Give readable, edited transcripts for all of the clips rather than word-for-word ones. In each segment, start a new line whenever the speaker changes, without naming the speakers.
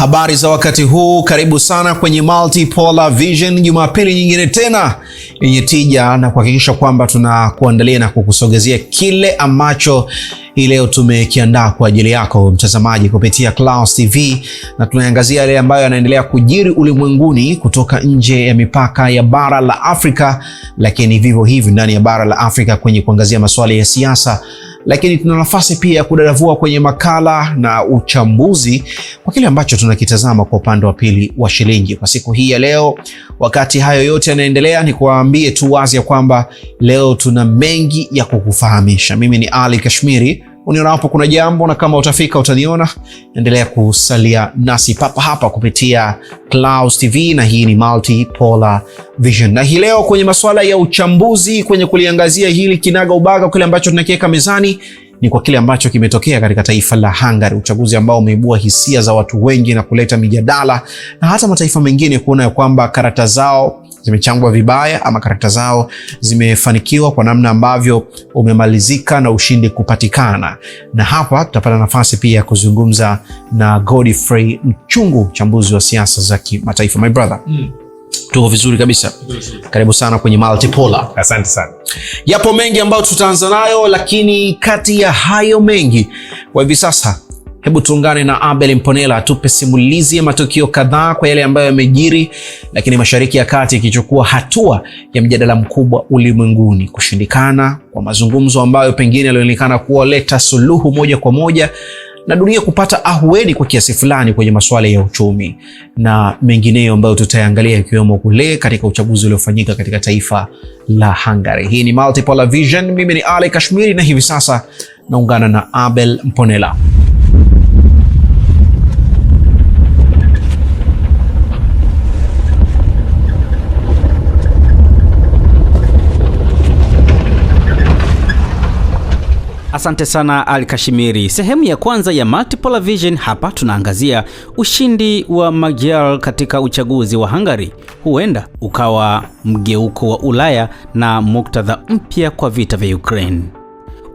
Habari za wakati huu, karibu sana kwenye Multipolar Vision, Jumapili nyingine tena yenye tija na kuhakikisha kwamba tunakuandalia na kukusogezea kile ambacho hii leo tumekiandaa kwa ajili yako mtazamaji kupitia Clouds TV, na tunaangazia yale ambayo yanaendelea kujiri ulimwenguni kutoka nje ya mipaka ya bara la Afrika, lakini vivyo hivyo ndani ya bara la Afrika kwenye kuangazia masuala ya siasa. Lakini tuna nafasi pia ya kudadavua kwenye makala na uchambuzi kwa kile ambacho tunakitazama kwa upande wa pili wa shilingi kwa siku hii ya leo. Wakati hayo yote yanaendelea, ni kuambie tu wazi ya kwamba leo tuna mengi ya kukufahamisha. Mimi ni Ali Kashmiri, uniona hapo kuna jambo, na kama utafika utaniona. Endelea kusalia nasi papa hapa kupitia Clouds TV, na hii ni Multipolar Vision. Na hii leo kwenye masuala ya uchambuzi, kwenye kuliangazia hili kinaga ubaga, kile ambacho tunakiweka mezani ni kwa kile ambacho kimetokea katika taifa la Hungary, uchaguzi ambao umeibua hisia za watu wengi na kuleta mijadala na hata mataifa mengine kuona ya kwamba karata zao zimechangwa vibaya ama karata zao zimefanikiwa kwa namna ambavyo umemalizika na ushindi kupatikana. Na hapa tutapata nafasi pia ya kuzungumza na Godfrey Mchungu, mchambuzi wa siasa za kimataifa. My brother, tuko vizuri kabisa. Karibu sana kwenye Multipolar.
Asante sana.
Yapo mengi ambayo tutaanza nayo, lakini kati ya hayo mengi kwa hivi sasa, hebu tuungane na Abel Mponela atupe simulizi ya matukio kadhaa kwa yale ambayo yamejiri, lakini Mashariki ya Kati ikichukua hatua ya mjadala mkubwa ulimwenguni, kushindikana kwa mazungumzo ambayo pengine yalionekana kuoleta suluhu moja kwa moja, na dunia kupata ahueni kwa kiasi fulani kwenye masuala ya uchumi na mengineyo ambayo tutayangalia, ikiwemo kule katika uchaguzi uliofanyika katika taifa la Hungary. Hii ni Multipolar Vision. Mimi ni Ali Kashmiri na hivi sasa naungana na Abel Mponela.
Asante sana Ali Kashmiri. Sehemu ya kwanza ya Multipolar Vision, hapa tunaangazia ushindi wa Magyar katika uchaguzi wa Hungary. Huenda ukawa mgeuko wa Ulaya na muktadha mpya kwa vita vya Ukraine.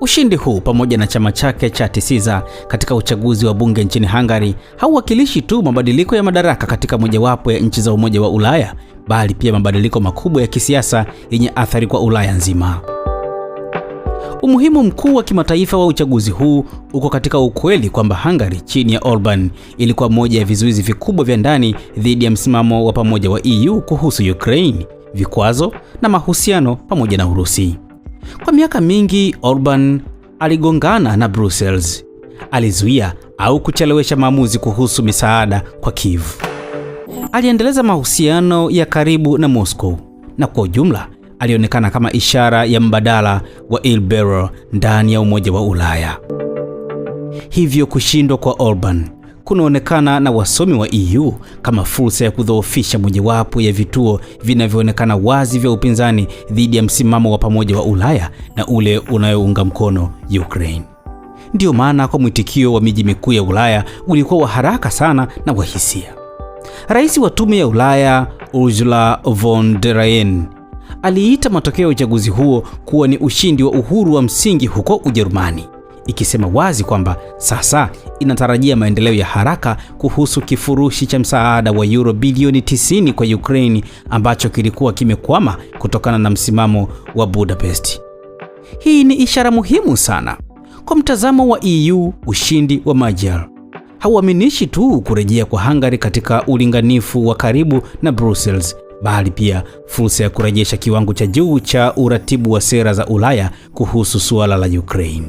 Ushindi huu pamoja na chama chake cha Tisiza katika uchaguzi wa bunge nchini Hungary hauwakilishi tu mabadiliko ya madaraka katika mojawapo ya nchi za Umoja wa Ulaya, bali pia mabadiliko makubwa ya kisiasa yenye athari kwa Ulaya nzima. Umuhimu mkuu wa kimataifa wa uchaguzi huu uko katika ukweli kwamba Hungary chini ya Orban ilikuwa moja ya vizuizi vikubwa vya ndani dhidi ya msimamo wa pamoja wa EU kuhusu Ukraine, vikwazo na mahusiano pamoja na Urusi. Kwa miaka mingi Orban aligongana na Brussels. Alizuia au kuchelewesha maamuzi kuhusu misaada kwa Kiev. Aliendeleza mahusiano ya karibu na Moscow, na kwa ujumla alionekana kama ishara ya mbadala wa ilbero ndani ya Umoja wa Ulaya. Hivyo kushindwa kwa Orban kunaonekana na wasomi wa EU kama fursa ya kudhoofisha mojawapo ya vituo vinavyoonekana wazi vya upinzani dhidi ya msimamo wa pamoja wa Ulaya na ule unayounga mkono Ukraine. Ndio maana kwa mwitikio wa miji mikuu ya Ulaya ulikuwa wa haraka sana na wa hisia. Rais wa Tume ya Ulaya Ursula von der Leyen aliita matokeo ya uchaguzi huo kuwa ni ushindi wa uhuru wa msingi huko Ujerumani, ikisema wazi kwamba sasa inatarajia maendeleo ya haraka kuhusu kifurushi cha msaada wa euro bilioni 90 kwa Ukraine ambacho kilikuwa kimekwama kutokana na msimamo wa Budapest. Hii ni ishara muhimu sana. Kwa mtazamo wa EU, ushindi wa Magyar hauaminishi tu kurejea kwa Hungary katika ulinganifu wa karibu na Brussels, bali pia fursa ya kurejesha kiwango cha juu cha uratibu wa sera za Ulaya kuhusu suala la Ukraine.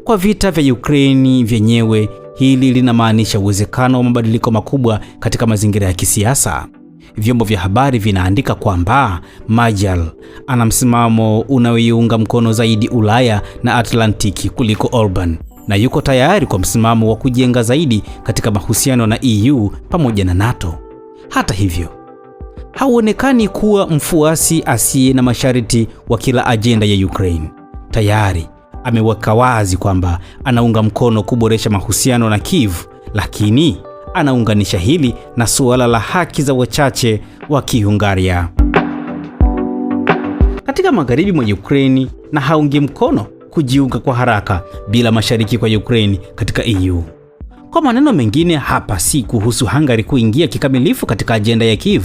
Kwa vita vya Ukraine vyenyewe, hili linamaanisha uwezekano wa mabadiliko makubwa katika mazingira ya kisiasa. Vyombo vya habari vinaandika kwamba Magyar ana msimamo unaoiunga mkono zaidi Ulaya na Atlantiki kuliko Orban, na yuko tayari kwa msimamo wa kujenga zaidi katika mahusiano na EU pamoja na NATO. Hata hivyo, hauonekani kuwa mfuasi asiye na masharti wa kila ajenda ya Ukraine. Tayari ameweka wazi kwamba anaunga mkono kuboresha mahusiano na Kiev, lakini anaunganisha hili na suala la haki za wachache wa Kihungaria katika magharibi mwa Ukraine, na haungi mkono kujiunga kwa haraka bila mashariki kwa Ukraine katika EU. Kwa maneno mengine, hapa si kuhusu Hungary kuingia kikamilifu katika ajenda ya Kiev,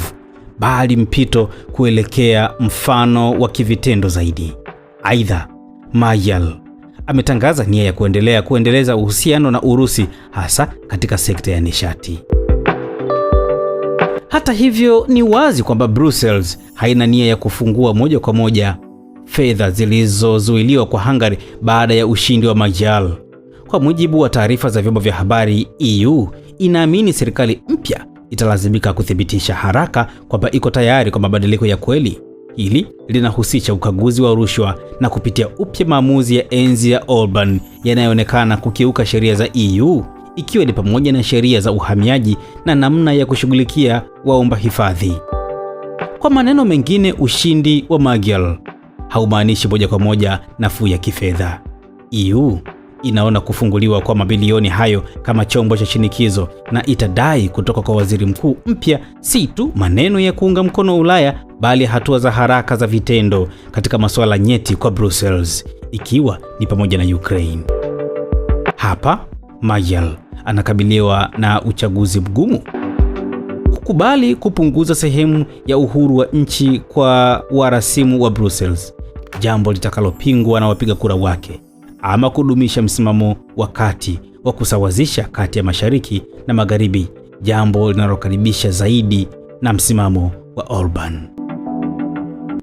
bali mpito kuelekea mfano wa kivitendo zaidi. Aidha, Magyar ametangaza nia ya kuendeleza uhusiano na Urusi, hasa katika sekta ya nishati. Hata hivyo, ni wazi kwamba Brussels haina nia ya kufungua moja kwa moja fedha zilizozuiliwa kwa Hungary baada ya ushindi wa Magyar. Kwa mujibu wa taarifa za vyombo vya habari, EU inaamini serikali mpya italazimika kuthibitisha haraka kwamba iko tayari kwa mabadiliko ya kweli. Hili linahusisha ukaguzi wa rushwa na kupitia upya maamuzi ya enzi ya Orban yanayoonekana kukiuka sheria za EU, ikiwa ni pamoja na sheria za uhamiaji na namna ya kushughulikia waomba hifadhi. Kwa maneno mengine, ushindi wa Magyar haumaanishi moja kwa moja nafuu ya kifedha. EU inaona kufunguliwa kwa mabilioni hayo kama chombo cha shinikizo, na itadai kutoka kwa waziri mkuu mpya si tu maneno ya kuunga mkono Ulaya, bali hatua za haraka za vitendo katika masuala nyeti kwa Brussels, ikiwa ni pamoja na Ukraine. Hapa Magyar anakabiliwa na uchaguzi mgumu: kukubali kupunguza sehemu ya uhuru wa nchi kwa warasimu wa Brussels, jambo litakalopingwa na wapiga kura wake, ama kudumisha msimamo wa kati wa kusawazisha kati ya mashariki na magharibi, jambo linalokaribisha zaidi na msimamo wa Orban.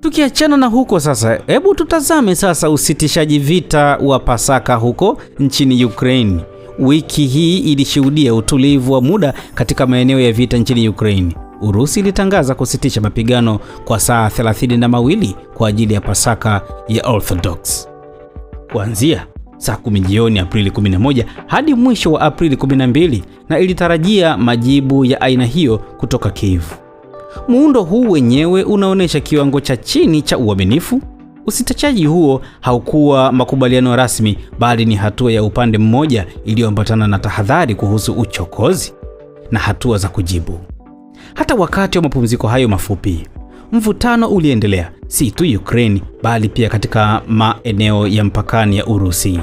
Tukiachana na huko sasa, hebu tutazame sasa usitishaji vita wa Pasaka huko nchini Ukraine. Wiki hii ilishuhudia utulivu wa muda katika maeneo ya vita nchini Ukraine. Urusi ilitangaza kusitisha mapigano kwa saa 32 kwa ajili ya Pasaka ya Orthodox, kuanzia saa 10 jioni Aprili 11 hadi mwisho wa Aprili 12, na ilitarajia majibu ya aina hiyo kutoka Kiev. Muundo huu wenyewe unaonesha kiwango cha chini cha uaminifu. Usitishaji huo haukuwa makubaliano rasmi, bali ni hatua ya upande mmoja iliyoambatana na tahadhari kuhusu uchokozi na hatua za kujibu. Hata wakati wa mapumziko hayo mafupi, mvutano uliendelea, si tu Ukraine bali pia katika maeneo ya mpakani ya Urusi.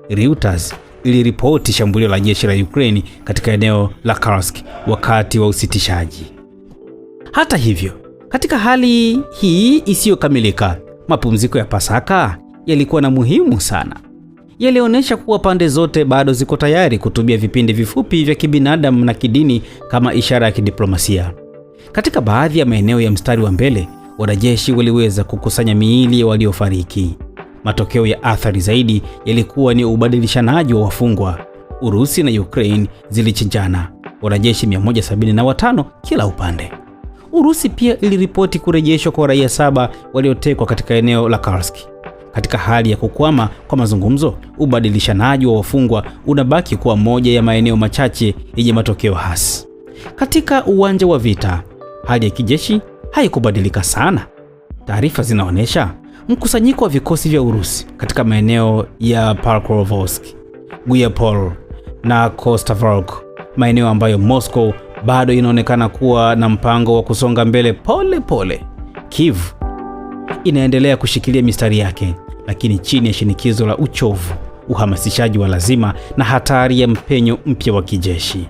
Reuters iliripoti shambulio la jeshi la Ukraine katika eneo la Kursk wakati wa usitishaji. Hata hivyo, katika hali hii isiyokamilika, mapumziko ya Pasaka yalikuwa na muhimu sana. Yalionyesha kuwa pande zote bado ziko tayari kutumia vipindi vifupi vya kibinadamu na kidini kama ishara ya kidiplomasia. Katika baadhi ya maeneo ya mstari wa mbele, wanajeshi waliweza kukusanya miili ya waliofariki. Matokeo ya athari zaidi yalikuwa ni ubadilishanaji wa wafungwa. Urusi na Ukraine zilichinjana, wanajeshi 175 kila upande. Urusi pia iliripoti kurejeshwa kwa raia 7 waliotekwa katika eneo la Kursk. Katika hali ya kukwama kwa mazungumzo, ubadilishanaji wa wafungwa unabaki kuwa moja ya maeneo machache yenye matokeo hasi. Katika uwanja wa vita, hali ya kijeshi haikubadilika sana. Taarifa zinaonyesha mkusanyiko wa vikosi vya Urusi katika maeneo ya Pokrovsk, Guyapol na Kostavrok, maeneo ambayo Moscow bado inaonekana kuwa na mpango wa kusonga mbele pole pole. Kiev inaendelea kushikilia mistari yake, lakini chini ya shinikizo la uchovu, uhamasishaji wa lazima na hatari ya mpenyo mpya wa kijeshi.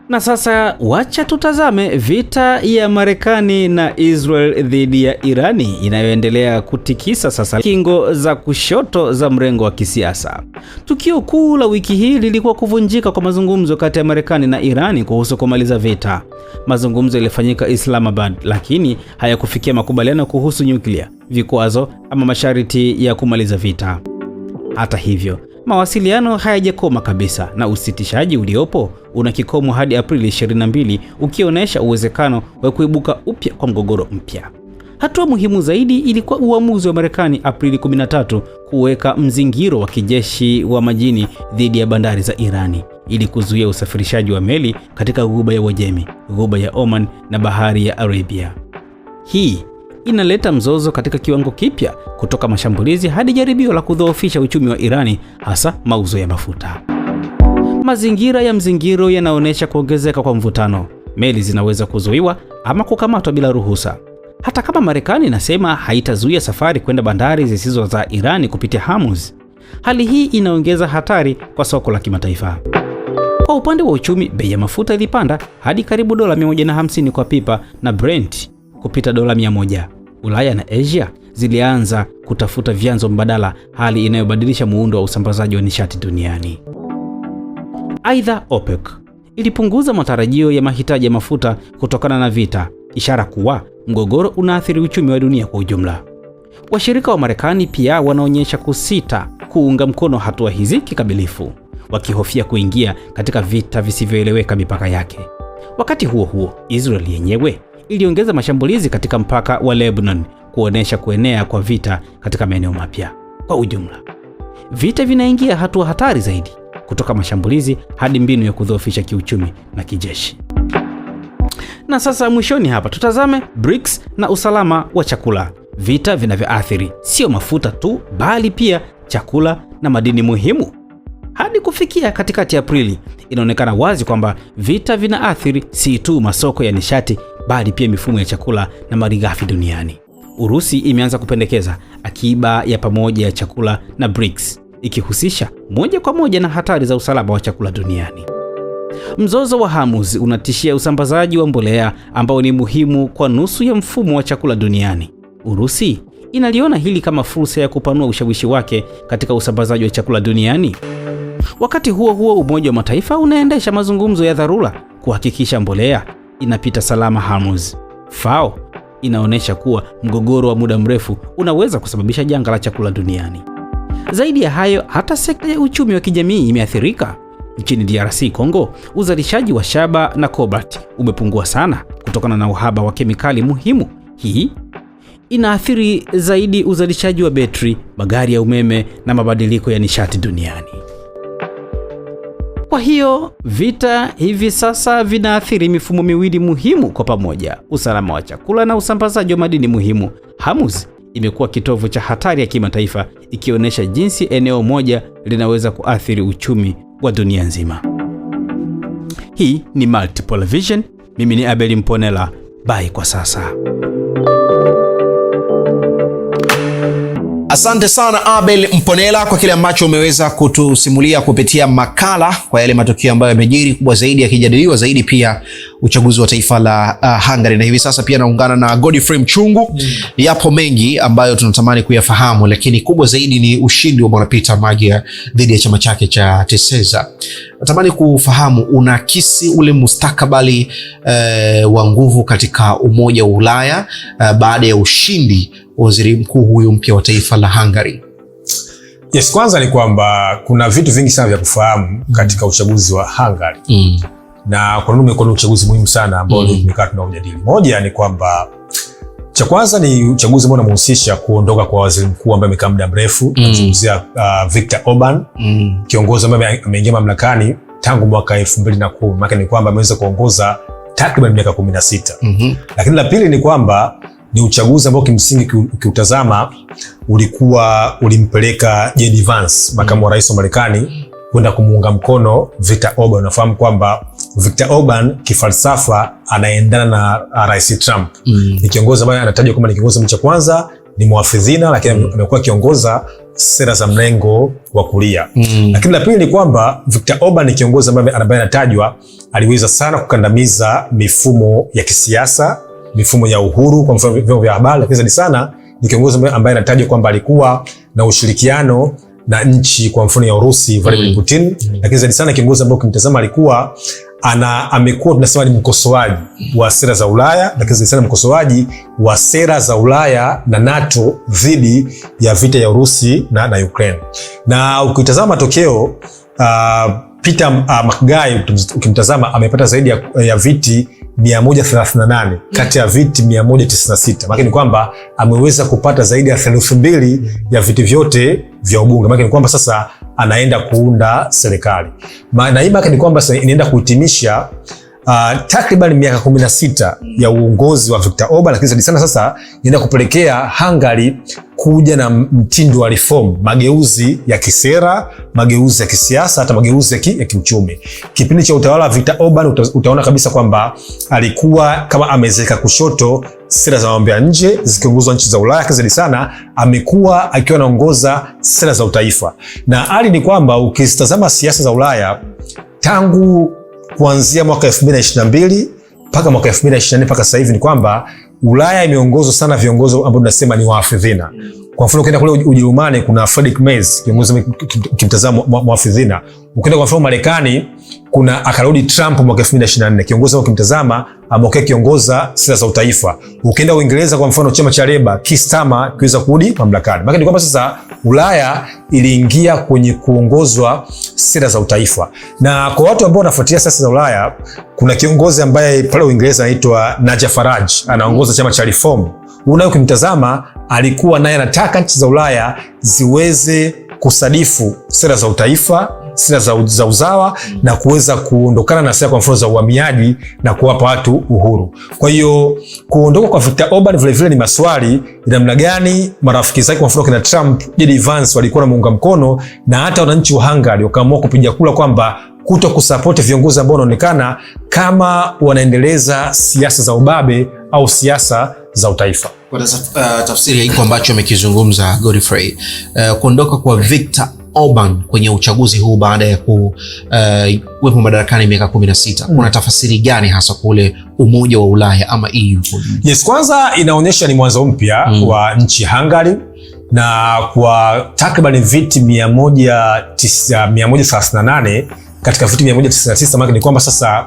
Na sasa wacha tutazame vita ya Marekani na Israel dhidi ya Irani inayoendelea kutikisa sasa kingo za kushoto za mrengo wa kisiasa. Tukio kuu la wiki hii lilikuwa kuvunjika kwa mazungumzo kati ya Marekani na Irani kuhusu kumaliza vita. Mazungumzo yalifanyika Islamabad, lakini hayakufikia makubaliano kuhusu nyuklia, vikwazo ama masharti ya kumaliza vita. Hata hivyo, mawasiliano hayajakoma kabisa, na usitishaji uliopo una kikomo hadi Aprili 22, ukionyesha uwezekano wa kuibuka upya kwa mgogoro mpya. Hatua muhimu zaidi ilikuwa uamuzi wa Marekani Aprili 13 kuweka mzingiro wa kijeshi wa majini dhidi ya bandari za Irani ili kuzuia usafirishaji wa meli katika Ghuba ya Uajemi, Ghuba ya Oman na Bahari ya Arabia. Hii inaleta mzozo katika kiwango kipya, kutoka mashambulizi hadi jaribio la kudhoofisha uchumi wa Irani, hasa mauzo ya mafuta. Mazingira ya mzingiro yanaonyesha kuongezeka kwa mvutano. Meli zinaweza kuzuiwa ama kukamatwa bila ruhusa. Hata kama Marekani inasema haitazuia safari kwenda bandari zisizo za Irani kupitia Hormuz, hali hii inaongeza hatari kwa soko la kimataifa. Kwa upande wa uchumi, bei ya mafuta ilipanda hadi karibu dola 150 kwa pipa na Brent kupita dola 100. Ulaya na Asia zilianza kutafuta vyanzo mbadala, hali inayobadilisha muundo wa usambazaji wa nishati duniani. Aidha, OPEC ilipunguza matarajio ya mahitaji ya mafuta kutokana na vita, ishara kuwa mgogoro unaathiri uchumi wa dunia kwa ujumla. Washirika wa Marekani pia wanaonyesha kusita kuunga mkono hatua hizi kikamilifu, wakihofia kuingia katika vita visivyoeleweka mipaka yake. Wakati huo huo, Israel yenyewe iliongeza mashambulizi katika mpaka wa Lebanon, kuonesha kuenea kwa vita katika maeneo mapya. Kwa ujumla, vita vinaingia hatua hatari zaidi, kutoka mashambulizi hadi mbinu ya kudhoofisha kiuchumi na kijeshi. Na sasa mwishoni hapa tutazame BRICS na usalama wa chakula. Vita vinavyoathiri sio mafuta tu, bali pia chakula na madini muhimu. Hadi kufikia katikati ya Aprili, inaonekana wazi kwamba vita vinaathiri si tu masoko ya nishati, bali pia mifumo ya chakula na malighafi duniani. Urusi imeanza kupendekeza akiba ya pamoja ya chakula na BRICS, ikihusisha moja kwa moja na hatari za usalama wa chakula duniani. Mzozo wa Hormuz unatishia usambazaji wa mbolea ambao ni muhimu kwa nusu ya mfumo wa chakula duniani. Urusi inaliona hili kama fursa ya kupanua ushawishi wake katika usambazaji wa chakula duniani. Wakati huo huo, Umoja wa Mataifa unaendesha mazungumzo ya dharura kuhakikisha mbolea inapita salama Hormuz. FAO inaonyesha kuwa mgogoro wa muda mrefu unaweza kusababisha janga la chakula duniani. Zaidi ya hayo, hata sekta ya uchumi wa kijamii imeathirika. Nchini DRC Congo, uzalishaji wa shaba na cobalt umepungua sana kutokana na uhaba wa kemikali muhimu. Hii inaathiri zaidi uzalishaji wa betri, magari ya umeme na mabadiliko ya nishati duniani. Kwa hiyo, vita hivi sasa vinaathiri mifumo miwili muhimu kwa pamoja: usalama wa chakula na usambazaji wa madini muhimu. Hormuz imekuwa kitovu cha hatari ya kimataifa, ikionyesha jinsi eneo moja linaweza kuathiri uchumi wa dunia nzima. Hii ni Multipolar Vision. Mimi ni Abel Mponela. Bye kwa sasa.
Asante sana Abel Mponela kwa kile ambacho umeweza kutusimulia kupitia makala, kwa yale matukio ambayo yamejiri, kubwa zaidi yakijadiliwa zaidi pia uchaguzi wa taifa la Hungary. Na hivi sasa pia naungana na Godfrey Mchungu. Yapo mengi ambayo tunatamani kuyafahamu, lakini kubwa zaidi ni ushindi wa Bwana Peter Magyar dhidi ya chama chake cha TESEZA. Natamani kufahamu unakisi ule mustakabali wa nguvu katika Umoja wa Ulaya baada ya ushindi waziri mkuu huyu mpya wa taifa la Hungary.
Yes, kwanza ni kwamba kuna vitu vingi sana vya kufahamu katika uchaguzi wa Hungary. Na kwa nini umekuwa uchaguzi muhimu sana ambao tumekaa tunaujadili. Moja ni kwamba cha kwanza ni uchaguzi ambao unamhusisha kuondoka kwa waziri mkuu ambaye amekaa muda mrefu, tunazungumzia Viktor Orban, kiongozi ambaye ameingia mamlakani tangu mwaka 2010. Maana ni kwamba ameweza kuongoza takriban miaka 16. Lakini la pili ni kwamba ni uchaguzi ambao kimsingi ukiutazama ulimpeleka JD Vance, makamu wa rais wa Marekani, kwenda kumuunga mkono Viktor Orban. Unafahamu kwamba Viktor Orban kifalsafa anaendana na Rais Trump. Ni kiongozi ambaye anatajwa kwamba ni kiongozi cha kwanza, ni muafidhina, lakini amekuwa kiongoza sera za mlengo wa kulia. Lakini la pili ni kwamba Viktor Orban ni kiongozi ambaye anatajwa aliweza sana kukandamiza mifumo ya kisiasa, mifumo ya uhuru, kwa mfano vyombo vya habari. Lakini zaidi sana ni kiongozi ambaye anatajwa kwamba alikuwa na ushirikiano na nchi kwa mfano ya Urusi, Vladimir Putin. Lakini zaidi sana kiongozi ambaye ukimtazama alikuwa amekuwa tunasema ni mkosoaji wa sera za Ulaya, lakini zaidi sana mkosoaji wa sera za Ulaya na NATO dhidi ya vita ya Urusi na Ukraine. Na ukitazama matokeo, Peter Magyar ukimtazama amepata zaidi ya viti 138 kati ya viti 196. Maana ni kwamba ameweza kupata zaidi ya 2/3 ya viti vyote vya ubunge. Maana ni kwamba sasa anaenda kuunda serikali. Maana hii ni kwamba sasa inaenda kuhitimisha takriban miaka 16 ya uongozi wa Viktor Orban, lakini zaidi sana sasa inaenda kupelekea Hungary kuja na mtindo wa reform, mageuzi ya kisera, mageuzi ya kisiasa, hata mageuzi ya kiuchumi. Kipindi cha utawala wa Viktor Orban utaona kabisa kwamba alikuwa kama amezeka kushoto sera za mambo ya nje zikiongozwa nchi za Ulaya, zaidi sana amekuwa akiwa anaongoza sera za utaifa. Na hali ni kwamba ukitazama siasa za Ulaya tangu kuanzia mwaka 2022 mpaka mwaka 2024 mpaka sasa hivi ni kwamba Ulaya imeongozwa sana viongozi ambao tunasema ni waafidhina. Kwa mfano ukienda kule Ujerumani kuna Friedrich Merz, kiongozi kimtazamo mwafidhina. Ukienda kwa mfano Marekani kuna akarudi Trump mwaka 2024, kiongozi ambao kimtazama ambaye kiongoza sera za utaifa. Ukienda Uingereza kwa mfano chama cha Labour, Keir Starmer kiweza kurudi mamlakani. Maana ni kwamba sasa Ulaya iliingia kwenye kuongozwa sera za utaifa. Na kwa watu ambao wanafuatia siasa za Ulaya, kuna kiongozi ambaye pale Uingereza anaitwa Nigel Farage, anaongoza chama cha Reform. Unayo kimtazama alikuwa naye anataka nchi za Ulaya ziweze kusadifu sera za utaifa, sera za uzawa na kuweza kuondokana na sera kwa mfano za uhamiaji na kuwapa watu uhuru. Kwa hiyo kuondoka kwa Viktor Orban vile vile ni maswali namna gani marafiki zake kwa mfano kina Trump, JD Vance walikuwa na muunga mkono, na hata wananchi wa Hungary wakaamua kupiga kura kwamba kuto kusupport viongozi ambao wanaonekana kama wanaendeleza siasa za ubabe au siasa za utaifa.
Kwa tafsiri hiko ambacho amekizungumza Godfrey, kuondoka kwa Viktor Orban kwenye uchaguzi huu baada ya kuwepo madarakani miaka 16, kuna tafsiri gani hasa kule Umoja wa Ulaya ama EU?
Yes, kwanza inaonyesha ni mwanzo mpya wa nchi Hungary, na kwa takriban viti 138 katika viti 199, maana ni kwamba sasa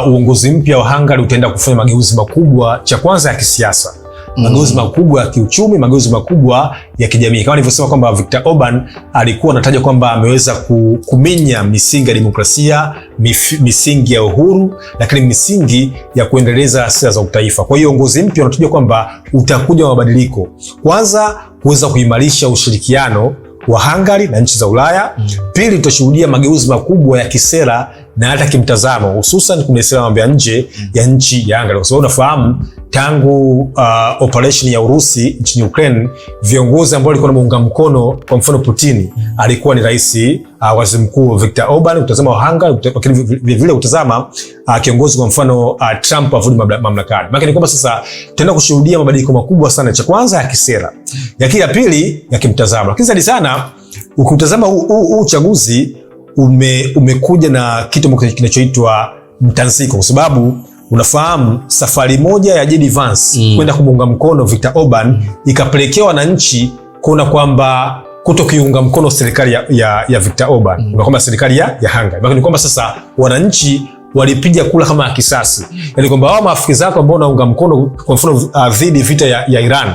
uongozi mpya wa Hungary utaenda kufanya mageuzi makubwa, cha kwanza ya kisiasa, mageuzi makubwa ya kiuchumi, mageuzi makubwa ya kijamii. Kama nilivyosema kwamba Viktor Orban alikuwa anataja kwamba ameweza kuminya misingi ya demokrasia, misingi ya uhuru, lakini misingi ya kuendeleza sera za utaifa. Kwa hiyo uongozi mpya unataja kwamba utakuja mabadiliko. Kwanza kuweza kuimarisha ushirikiano wa Hungary na nchi za Ulaya. Pili, tutashuhudia mageuzi makubwa ya kisera na hata kimtazamo, hususan kwenye sera mambo ya nje ya nchi ya Hungary. Kwa sababu unafahamu tangu operation ya Urusi nchini Ukraine, viongozi ambao walikuwa wanamuunga mkono kwa mfano Putin alikuwa ni rais waziri mkuu Viktor Orban utazama wa Hungary, lakini vile vile utazama kiongozi kwa mfano Trump avudi mamlakani. Maana ni kwamba sasa tutaenda kushuhudia mabadiliko makubwa sana, cha kwanza ya kisera, ya pili ya kimtazamo. Lakini zaidi sana ukitazama huu uchaguzi umekuja na kitu kinachoitwa mtanziko, kwa sababu unafahamu safari moja ya JD Vance kwenda kumuunga mkono Viktor Orban ikapelekea wananchi kuona kwamba kutokiunga mkono serikali ya Viktor Orban na kwamba serikali ya Hungary. Maana ni kwamba sasa wananchi walipiga kula kama ya kisasi, yani kwamba hao maafiki zako ambao wanaunga mkono kwa mfano dhidi vita ya Iran,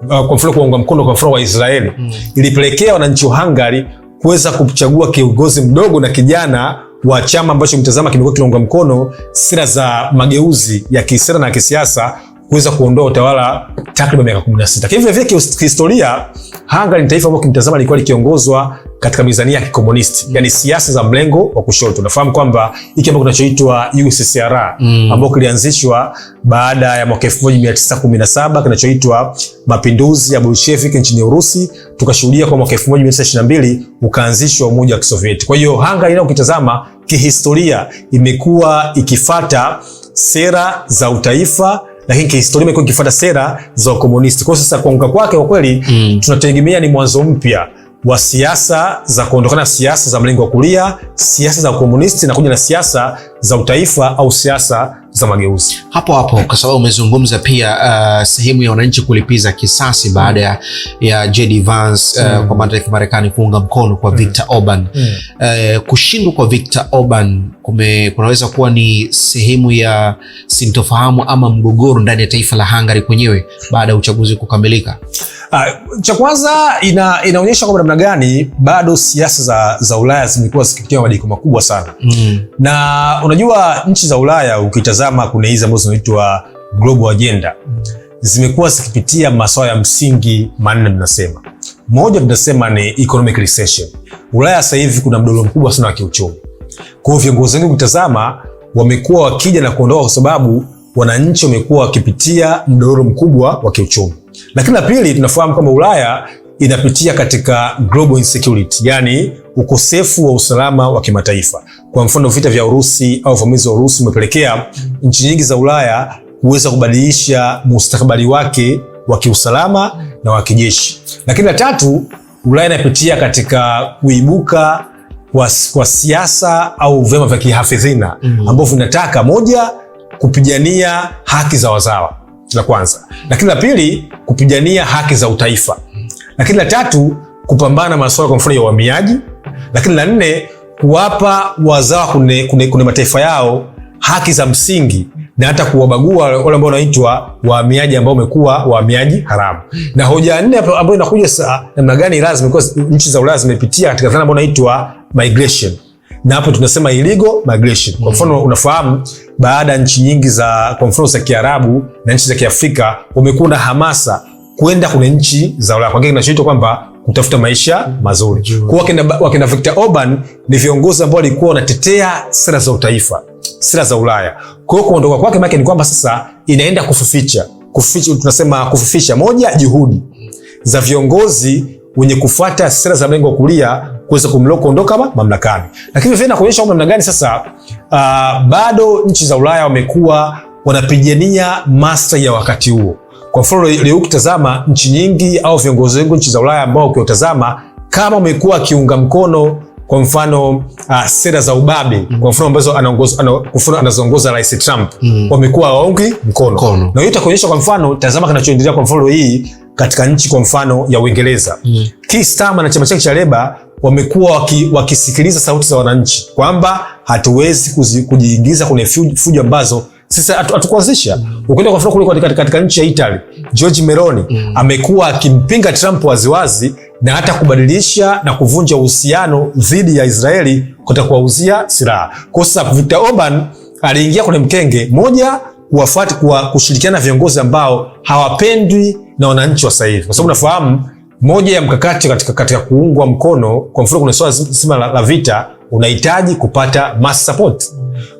kwa mfano kuunga mkono kwa mfano wa Israeli, ilipelekea wananchi wa Hungary kuweza kuchagua kiongozi mdogo na kijana wa chama ambacho mtazama kimekuwa kinaunga mkono sera za mageuzi ya kisera na kisiasa kuweza kuondoa utawala takriban miaka 16. Kwa hivyo vile kihistoria Hungary ni taifa ambalo kimtazama lilikuwa likiongozwa katika mizania ya kikomunisti, yani siasa za mlengo wa kushoto. Unafahamu kwamba hiki ambacho kinachoitwa USSR ambao kilianzishwa baada ya mwaka 1917 kinachoitwa mapinduzi ya Bolshevik nchini Urusi, tukashuhudia kwa mwaka 1922 ukaanzishwa Umoja wa Kisovieti. Kwa hiyo Hungary leo ukitazama kihistoria imekuwa ikifuata sera za utaifa, lakini kihistoria imekuwa ikifuata sera za komunisti. Kwa sasa kuanguka kwake kwa kweli tunategemea ni mwanzo mpya wa siasa za kuondokana siasa za mlengo wa kulia, siasa za komunisti na kuja na siasa za utaifa au siasa za mageuzi.
Hapo kwa sababu umezungumza pia sehemu ya wananchi kulipiza kisasi baada ya JD Vance kwa mataifa ya Marekani kuunga mkono kwa Viktor Orban. Kushindwa kwa Viktor Orban kunaweza kuwa ni sehemu ya sintofahamu ama mgogoro ndani ya taifa la Hungary kwenyewe baada ya uchaguzi kukamilika.
Cha kwanza inaonyesha kwamba namna gani bado siasa za Ulaya zimekuwa zikipitia mabadiliko makubwa sana. Na unajua nchi za Ulaya ukitazama kuna hizi ambazo zinaitwa global agenda, zimekuwa zikipitia masuala ya msingi manne tunasema. Moja tunasema ni economic recession. Ulaya sasa hivi kuna mdororo mkubwa sana wa kiuchumi. Kwa hiyo viongozi wengi ukitazama wamekuwa wakija na kuondoka kwa sababu wananchi wamekuwa wakipitia mdororo mkubwa wa kiuchumi. Lakini la pili tunafahamu kwamba Ulaya inapitia katika global insecurity, yani ukosefu wa usalama wa kimataifa. Kwa mfano vita vya Urusi au uvamizi wa Urusi umepelekea nchi nyingi za Ulaya kuweza kubadilisha mustakabali wake wa kiusalama na wa kijeshi. Lakini la tatu, Ulaya inapitia katika kuibuka wa siasa au vyama vya kihafidhina ambavyo vinataka moja, kupigania haki za wazawa, la kwanza. Lakini la pili, kupigania haki za utaifa. Lakini la tatu, kupambana masuala kwa mfano ya uhamiaji. Lakini la nne, kuwapa wazawa kune mataifa yao haki za msingi na hata kuwabagua wale ambao wanaitwa wahamiaji ambao wamekuwa wahamiaji haramu. Na hoja nne ambayo inakuja namna gani lazima nchi za Ulaya zimepitia katika dhana ambayo inaitwa migration. Na hapo tunasema illegal migration. Kwa mfano unafahamu baada ya nchi nyingi za kwa mfano za Kiarabu na nchi za Kiafrika wamekuwa na hamasa kwenda kwenye nchi za Ulaya. Kwa hiyo kinachoitwa kwamba kutafuta maisha mazuri. Kwa wakina Viktor Orban ni viongozi ambao walikuwa wanatetea sera za utaifa, sera za Ulaya. Kwa hiyo kuondoka kwake maana ni kwamba sasa inaenda kufificha, tunasema kufifisha moja, juhudi za viongozi wenye kufuata sera za mrengo wa kulia kuweza kuondoka mamlakani. Lakini vile inaonyesha namna gani sasa bado nchi za Ulaya wamekuwa wanapigania maslahi ya wakati huo. Kwa mfano leo ukitazama nchi nyingi au viongozi wengi nchi za Ulaya ambao ukiotazama kama wamekuwa akiunga mkono kwa mfano sera za ubabe, kwa mfano ambazo anazoongoza Rais Trump, wamekuwa waungi mkono. Na hiyo itakuonyesha kwa mfano, tazama kinachoendelea kwa mfano hii katika nchi kwa mfano ya Uingereza. Keir Starmer na chama chake cha Labour wamekuwa wakisikiliza sauti za wananchi kwamba hatuwezi kujiingiza kwenye fujo ambazo sisi hatukuanzisha. Ukienda kwa mfano kule katika nchi ya Italy, Giorgia Meloni amekuwa akimpinga Trump waziwazi na hata kubadilisha na kuvunja uhusiano dhidi ya Israeli kwa kuwauzia silaha. Kwa sababu Viktor Orban aliingia kwenye mkenge moja, kushirikiana na viongozi ambao hawapendwi na wananchi wa sasa hivi. Kwa sababu nafahamu moja ya mkakati katika kuungwa mkono, kwa mfano kuna swala zima la vita, unahitaji kupata mass support.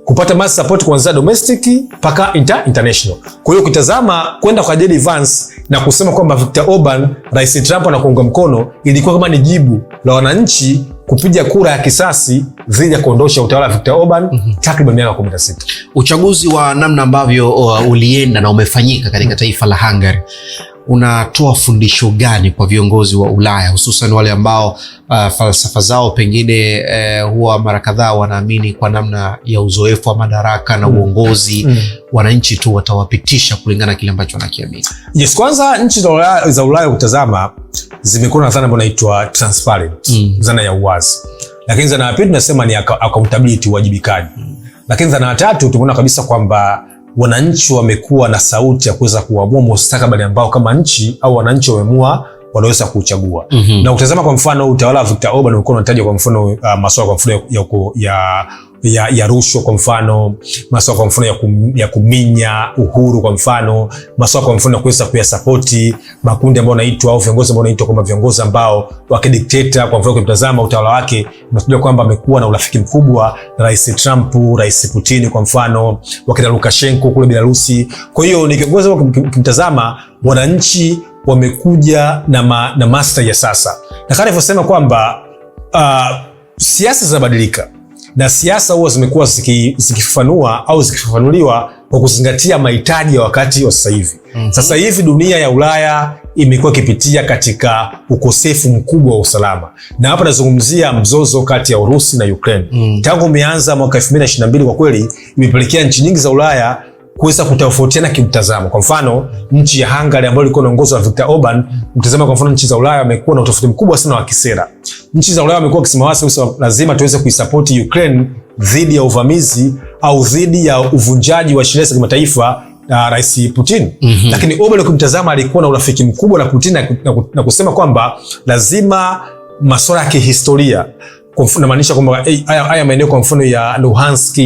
Kupata mass support kuanzia domestic mpaka international. Kwa hiyo ukitazama kwenda kwa JD Vance na kusema kwamba Viktor Orban, Rais Trump anakuunga mkono, ilikuwa kama ni jibu la wananchi kupiga kura ya kisasi dhidi ya kuondosha utawala wa Viktor Orban takriban miaka 16.
Uchaguzi wa namna ambavyo ulienda na umefanyika katika taifa la Hungary unatoa fundisho gani kwa viongozi wa Ulaya, hususan wale ambao falsafa zao pengine huwa mara kadhaa wanaamini kwa namna ya uzoefu wa madaraka na uongozi wananchi tu watawapitisha kulingana kile ambacho wanakiamini?
Yes, kwanza nchi za Ulaya kutazama zimekuwa na dhana ambayo inaitwa transparent, dhana ya uwazi. Lakini dhana ya pili tunasema ni accountability, uwajibikaji. Lakini dhana ya tatu tumeona kabisa kwamba wananchi wamekuwa na sauti ya kuweza kuamua mustakabali ambao kama nchi au wananchi wameamua wanaweza kuchagua. Na utazama kwa mfano utawala wa Viktor Orban ulikuwa unatajwa kwa mfano masuala kwa mfano ya rushwa, kwa mfano masuala kwa mfano ya kuminya uhuru, kwa mfano masuala kwa mfano ya kuweza kuyasapoti makundi ambayo yanaitwa au viongozi ambao wanaitwa kama viongozi ambao wakidikteta. Kwa mfano ukitazama utawala wake unajua kwamba amekuwa na urafiki mkubwa na Rais Trump, Rais Putin, kwa mfano wakina Lukashenko kule Belarusi. Kwa hiyo ni kiongozi ambao kimtazama wananchi wamekuja na master ya sasa. Na kama nilivyosema kwamba siasa zinabadilika na siasa huwa zimekuwa zikifafanua au zikifafanuliwa kwa kuzingatia mahitaji ya wakati wa sasa hivi. Sasa hivi dunia ya Ulaya imekuwa ikipitia katika ukosefu mkubwa wa usalama. Na hapa nazungumzia mzozo kati ya Urusi na Ukraine. Tangu umeanza mwaka 2022 kwa kweli imepelekea nchi nyingi za Ulaya kuweza kutofautiana kimtazamo. Kwa mfano nchi ya Hungary ambayo ilikuwa inaongozwa na Viktor Orban, mtazama kwa mfano nchi za Ulaya wamekuwa na utofauti mkubwa sana wa kisera. Nchi za Ulaya wamekuwa wakisema wazi lazima tuweze kuisupport Ukraine dhidi ya uvamizi au dhidi ya uvunjaji wa sheria za kimataifa na Rais Putin. Lakini Orban ukimtazama alikuwa na urafiki mkubwa na Putin na kusema kwamba lazima masuala ya kihistoria, namaanisha kwamba haya maeneo kwa mfano ya Luhansk,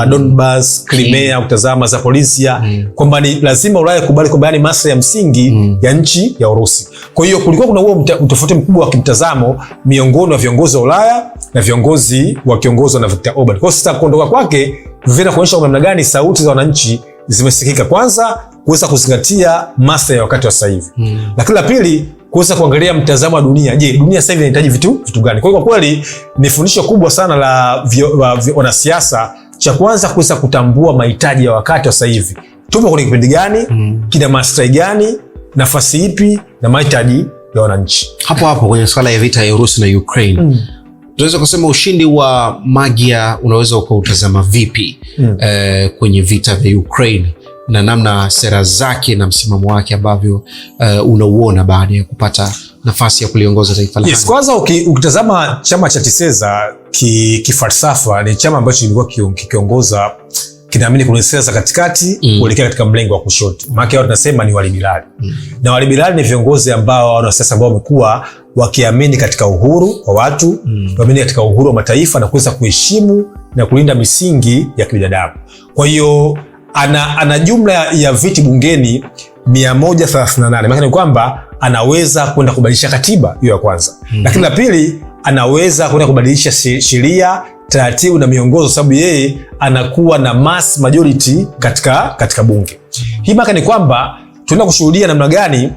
Donbas, Crimea, utazama Zaporizhia, kwamba ni lazima Ulaya kubali kwamba ni maslahi ya msingi ya nchi ya Urusi. Kwa hiyo kulikuwa kuna huo utofauti mkubwa wa kimtazamo miongoni wa viongozi wa Ulaya na viongozi wakiongozwa na Viktor Orban. Kwa hiyo sasa kuondoka kwake vile kuonyesha namna gani sauti za wananchi zimesikika, kwanza kuweza kuzingatia maslahi ya wakati wa sasa hivi. Lakini la pili kuweza kuangalia mtazamo wa dunia. Je, dunia sasa hivi inahitaji vitu gani? Kwa hiyo kwa kweli ni fundisho kubwa sana la wanasiasa. Cha kwanza kuweza kutambua mahitaji ya wakati wa sasa hivi. Tupo kwenye kipindi gani? Kina maslahi gani? Nafasi ipi na mahitaji ya wananchi?
Hapo kwenye swala ya vita ya Urusi na Ukraine. tunaweza kusema ushindi wa Magyar unaweza ukautazama vipi kwenye vita vya Ukraine na namna sera zake na msimamo wake ambavyo unauona baada ya kupata nafasi ya kuliongoza taifa la Hungary?
Kwanza ukitazama chama cha TISEZA kifalsafa ni chama ambacho kilikuwa kikiongoza, kinaamini kuna sera za katikati kuelekea katika mlengo wa kushoto. Maana yao tunasema ni waliberali. Na waliberali ni viongozi ambao wana siasa ambao wamekuwa wakiamini katika uhuru kwa watu, waamini katika uhuru wa mataifa na kuweza kuheshimu na kulinda misingi ya kibinadamu. Kwa hiyo ana jumla ya viti bungeni 138. Maana ni kwamba anaweza kwenda kubadilisha katiba hiyo ya kwanza. Lakini la pili, anaweza kwenda kubadilisha sheria, taratibu na miongozo, sababu yeye anakuwa na mass majority katika bunge. Hii maana ni kwamba tunaenda kushuhudia namna gani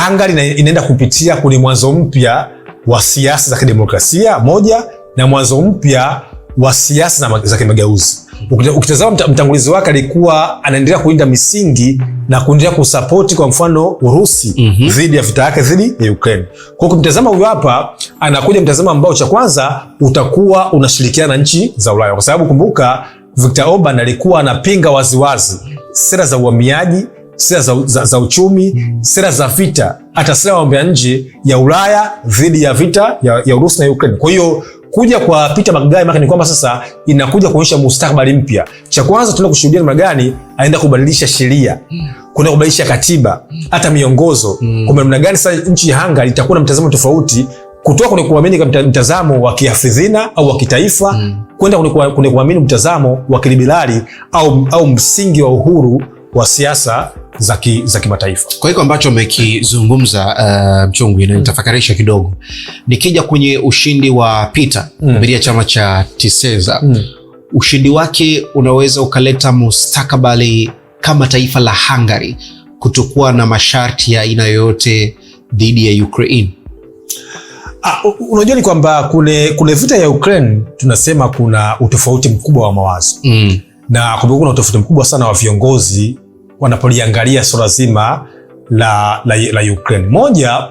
Hungary inaenda kupitia kwenye mwanzo mpya wa siasa za kidemokrasia moja, na mwanzo mpya wa siasa za kimageuzi. Ukitazama mtangulizi wake alikuwa anaendelea kulinda misingi na kuendelea kusapoti kwa mfano Urusi dhidi ya vita yake dhidi ya Ukraine. Kwa hiyo kumtazama huyu hapa anakuja mtazamo ambao cha kwanza utakuwa unashirikiana na nchi za Ulaya, kwa sababu kumbuka Viktor Orban alikuwa anapinga waziwazi sera za uhamiaji, sera za uchumi, sera za vita, hata sera ya mambo ya nje ya Ulaya dhidi ya vita ya Urusi na Ukraine. Kwa hiyo kuja kwa Peter Magari maana ni kwamba sasa inakuja kuonyesha mustakabali mpya. Cha kwanza tunaenda kushuhudia namna gani aenda kubadilisha sheria, kuna kubadilisha katiba, hata miongozo. Kwa namna gani sasa nchi ya Hungary itakuwa na mtazamo tofauti kutoka kwenye kuamini kwa mtazamo wa kihafidhina au wa kitaifa kwenda kwenye kuamini mtazamo wa kiliberali au msingi wa uhuru wa siasa za kimataifa.
Kwa hiyo ambacho umekizungumza Mchungu inanitafakarisha kidogo. Nikija kwenye ushindi wa Peter kupitia chama cha TISEZA, ushindi wake unaweza ukaleta mustakabali kama taifa la Hungary kutokuwa na masharti ya aina yoyote dhidi ya Ukraine.
Unajua ni kwamba kule vita ya Ukraine tunasema kuna utofauti mkubwa wa mawazo. Na kumbuka kuna utofauti mkubwa sana wa viongozi wanapoliangalia swala zima la Ukraine. Moja,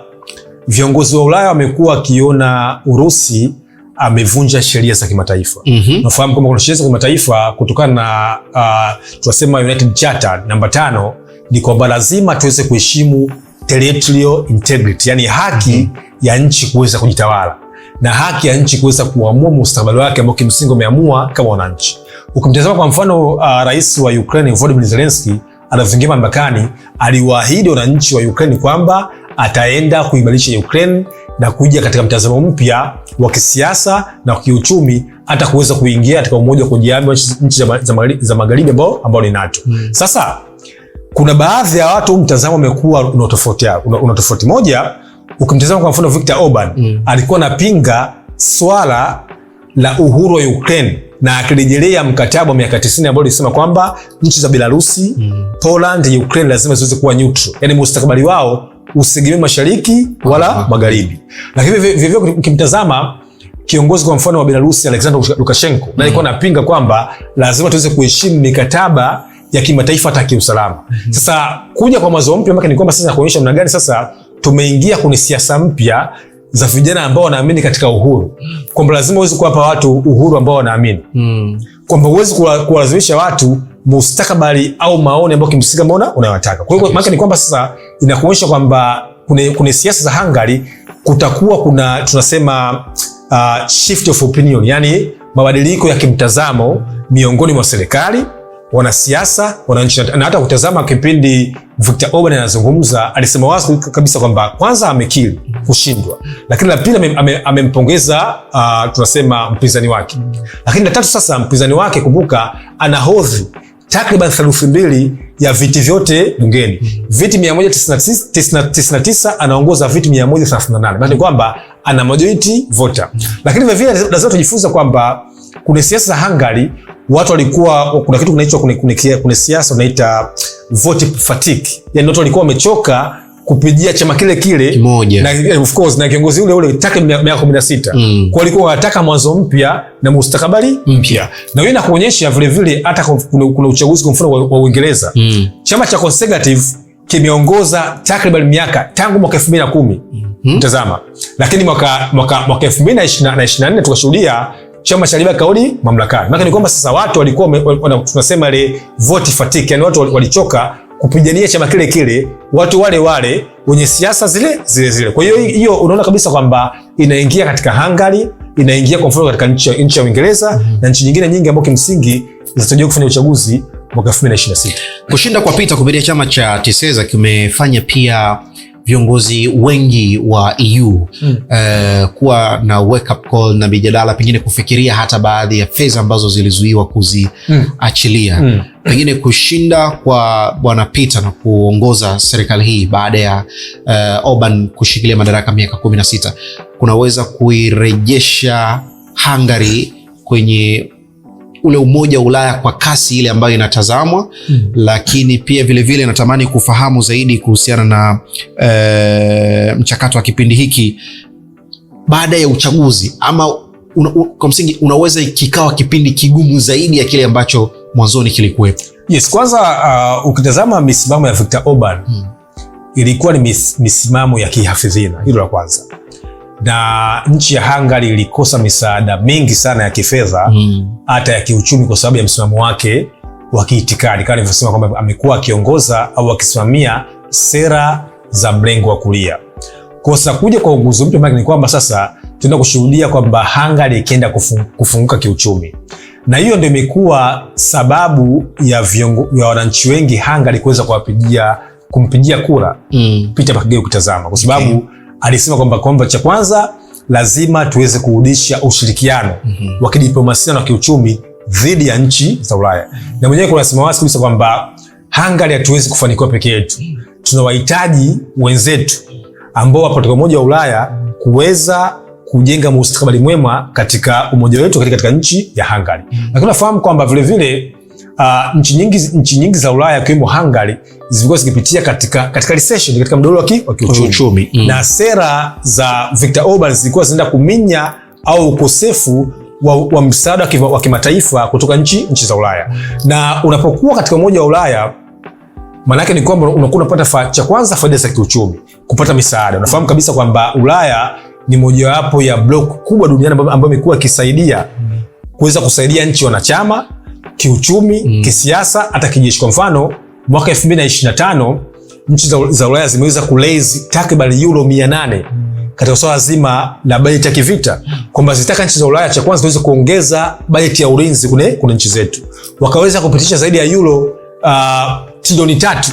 viongozi wa Ulaya wamekuwa wakiona Urusi amevunja sheria za kimataifa. Unafahamu kwamba kuna sheria za kimataifa kutokana na tunasema United Charter namba 5 ni kwamba lazima tuweze kuheshimu territorial integrity, yani haki ya nchi kuweza kujitawala na haki ya nchi kuweza kuamua mustakabali wake ambao kimsingi umeamua kama wananchi. Ukimtazama kwa mfano rais wa Ukraine Volodymyr Zelensky anapoingia mamlakani aliwaahidi wananchi wa Ukraine kwamba ataenda kuibadilisha Ukraine na kuja katika mtazamo mpya wa kisiasa na kiuchumi, hata kuweza kuingia katika umoja wa kujihami nchi za magharibi ambao ni NATO. Sasa kuna baadhi ya watu mtazamo umekuwa una tofauti. Moja, ukimtazama kwa mfano Viktor Orban alikuwa anapinga swala la uhuru wa Ukraine na akirejelea mkataba wa miaka 90 ambao ulisema kwamba nchi za Belarusi, Poland, Ukraine lazima ziweze kuwa neutral. Yaani mustakabali wao usiegemee mashariki wala magharibi. Lakini vivyo ukimtazama kiongozi kwa mfano wa Belarusi Alexander Lukashenko na alikuwa anapinga kwamba lazima tuweze kuheshimu mikataba ya kimataifa hata kiusalama. Sasa kuja kwa mawazo mpya maana ni kwamba sasa kuonyesha namna gani sasa tumeingia kwenye siasa mpya za vijana ambao wanaamini katika uhuru. Kwamba lazima uweze kuwapa watu uhuru ambao wanaamini. Kwamba uweze kuwalazimisha watu mustakabali au maoni ambao kimsingi mbona unayotaka. Kwa hiyo maana ni kwamba sasa inakuonyesha kwamba kuna siasa za Hungary kutakuwa kuna tunasema shift of opinion, yani mabadiliko ya kimtazamo miongoni mwa serikali, wanasiasa, wananchi. Na hata kutazama kipindi Viktor Orban anazungumza alisema wazi kabisa kwamba kwanza amekiri kushindwa, lakini la pili amempongeza tunasema mpinzani wake. Lakini la tatu sasa mpinzani wake kumbuka anahodhi takriban 2/3 ya viti vyote bungeni. Viti 199 anaongoza viti 138. Maana kwamba ana majority voter. Lakini vile lazima tujifunze kwamba kuna siasa za Hungary watu walikuwa kuna kitu kinaitwa kuna siasa unaita vote fatigue. Yaani watu walikuwa wamechoka kupigia chama kile kimoja. Na of course na kiongozi ule takriban miaka 16. Kwa walikuwa wanataka mwanzo mpya na mustakabali mpya. Na hiyo inakuonyesha vile vile hata kuna uchaguzi kwa mfano wa Uingereza. Chama cha Conservative kimeongoza takriban miaka tangu mwaka 2010 mtazama, lakini mwaka 2024 tukashuhudia chama cha Liberia kauli mamlakani. Maana ni kwamba sasa watu walikuwa tunasema ile vote fatigue, yani watu walichoka kupigania chama kile kile, watu wale wenye siasa zile. Kwa hiyo unaona kabisa kwamba inaingia katika Hungary, inaingia kwa mfano katika nchi ya Uingereza na nchi nyingine nyingi ambazo kimsingi zinatarajiwa kufanya uchaguzi mwaka 2026.
Kushinda kwa Peter kupitia chama cha TISEZA kimefanya pia viongozi wengi wa EU kuwa na wake up call na mijadala, pengine kufikiria hata baadhi ya fedha ambazo zilizuiwa kuziachilia. Pengine kushinda kwa bwana Peter na kuongoza serikali hii baada ya Orban kushikilia madaraka miaka 16 kunaweza kuirejesha Hungary kwenye ule umoja wa Ulaya kwa kasi ile ambayo inatazamwa. Lakini pia vile natamani kufahamu zaidi kuhusiana na mchakato wa kipindi hiki baada ya uchaguzi, ama kwa msingi unaweza kikawa kipindi kigumu zaidi ya kile ambacho mwanzoni kilikuwepo.
Yes, kwanza ukitazama misimamo ya Viktor Orban ilikuwa ni misimamo ya kihafidhina, hilo la kwanza. Na nchi ya Hungary ilikosa misaada mingi sana ya kifedha hata ya kiuchumi kwa sababu ya msimamo wake wa kiitikadi, kama nilivyosema kwamba amekuwa akiongoza au akisimamia sera za mrengo wa kulia. Kwa sababu kuja kwa uongozi mpya ni kwamba sasa tunaenda kushuhudia kwamba Hungary ikienda kufunguka kiuchumi. Na hiyo ndio imekuwa sababu ya wananchi wengi Hungary kuweza kumpigia kura Peter Buttigieg kutazama, kwa sababu alisema kwamba cha kwanza lazima tuweze kurudisha ushirikiano wa kidiplomasia na kiuchumi dhidi ya nchi za Ulaya. Na mwenyewe kuna sema wazi kabisa kwamba Hungary hatuwezi kufanikiwa peke yetu. Tunawahitaji wenzetu ambao wapo katika Umoja wa Ulaya kuweza kujenga mustakabali mwema katika umoja wetu katika nchi ya Hungary. Lakini unafahamu kwamba vile nchi nyingi za Ulaya kiwemo Hungary zilikuwa zikipitia katika recession, katika mdororo wa kiuchumi. Na sera za Viktor Orban zilikuwa zinaenda kuminya au ukosefu wa msaada wa kimataifa kutoka nchi za Ulaya. Na unapokuwa katika Umoja wa Ulaya, maana yake ni kwamba unakuwa unapata cha kwanza faida za kiuchumi, kupata misaada. Unafahamu kabisa kwamba Ulaya ni mojawapo ya block kubwa duniani ambayo imekuwa ikisaidia kuweza kusaidia nchi wanachama kiuchumi, kisiasa, hata kijeshi. Kwa mfano, mwaka 2025 nchi za Ulaya zimeweza kuraise takriban euro 800 katika swala zima la bajeti ya kivita, kwamba zitaka nchi za Ulaya cha kwanza ziweze kuongeza bajeti ya ulinzi kuna nchi zetu. Wakaweza kupitisha zaidi ya euro trilioni 3